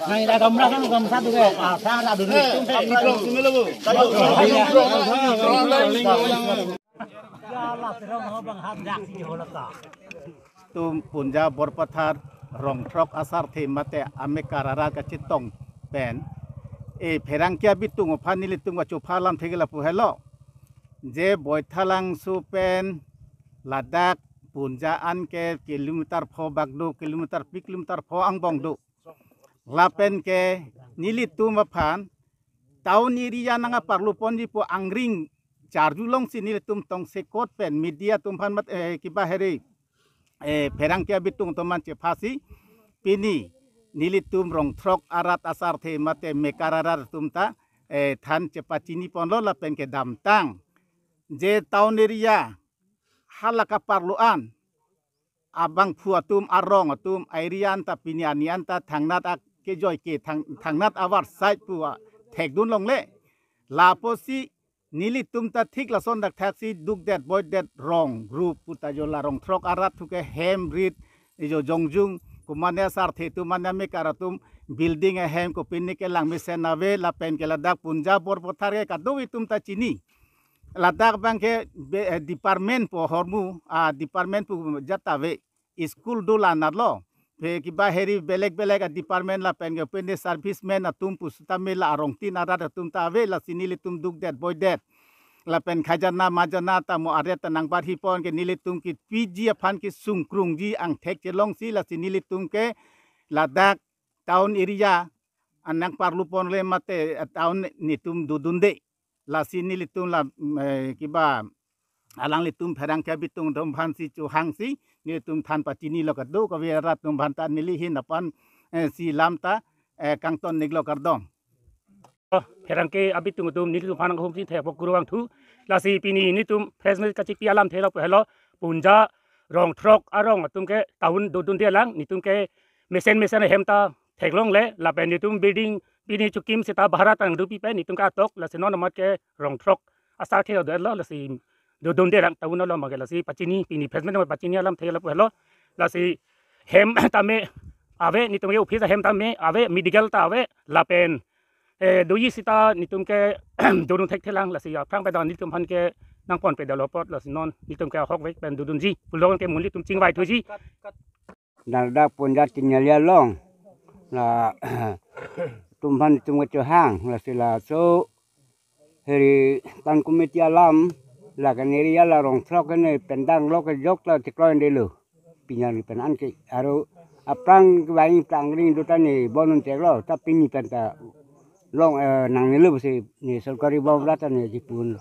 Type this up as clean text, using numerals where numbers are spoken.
Này đã cầm ra nó cầm sát được à sang ra được tum punja borpathar rong trok asar the mate ame karara ka chitong pen e pherangkia bitung phanili tunga chuphalam thegela pu hello je boithalang su pen ladak punja an ke kilometer pho bagdu kilometer pi kilometer pho angbong du lapen ke nili tum phan town area nanga parlu ponji pu angring charjulong sinil tum tong sekot pen media tum phan mat kiba heri pherangkia bitung toman che phasi pini nilitum rong throk arat asar the mate mekararar tumta than chepachini ponlo la pen ke dam tang je town area halaka parluan abang phuatum arong atum airian ta pini anian ta thangnat ak ke joy ke thangnat awar site pu thekdun longle la posi nilitum ta thik la son dak taxi duk that boy that wrong group puta jola rong throk arat thuke hem rit jo jongjung kumane sar the tu mane me karatum building a hem ko pinni ke lang me senave la pen ke ladak punjab bor pothar ke kadu itum ta chini ladak bang ke department po hormu a department pu jatave school do la narlo pe ki ba heri belek belek a department la pen ke pinni servicemen atum pu sutamela arong tin arat atum ta ave la sinili tum duk that boy that la pen khajana majana ta mo are ta nang bar hi pon ke nilitum ki pg phan ki sungkrung ji ang thek che long si la si nilitum ke ladak town area anang parlu pon le mate town nitum dudunde la si nilitum la kiba alang litum pherang ke bitung dom phan si chu hang si nilitum than pachini lo ka do ka vera tum bhan ta nili hin apan si lamta kangton niglo kardom Pherangke abitung tum nitum phanang hom si the pokruang thu la si pini nitum fresmes ka chik pialam thelo pehlo punja rong throk arong atum ke taun dudun dia lang nitum ke mesen hemta theklong le la pen nitum building pini chukim sita bharat ang rupi pe nitum ka tok la sinon mat ke rong throk asar thelo de lo la si dudun dia lang taun lo ma ke la si pachini pini fresmes pachini alam thelo pehlo la si hem tame ave nitum ke office hem tame ave medical ta ave la pen doi sita nitum ke durung thek thelang la si phang pe don nitum han ke nang pon pe developot la si non nitum ke hok vek pen dudun ji pulong ke muli tum ching vai thu ji narda punjat tinyalia long la tum han tum ke hang la si la so heri tan komiti alam la kaneria la rong throk ne pendang lo ke jok la tikloin de lu pinyan pen an ke aro aprang vai tang ring dutani bonun te lo tapi ni penta long nang ni lu si ni सरकारी बावला ta ni dipun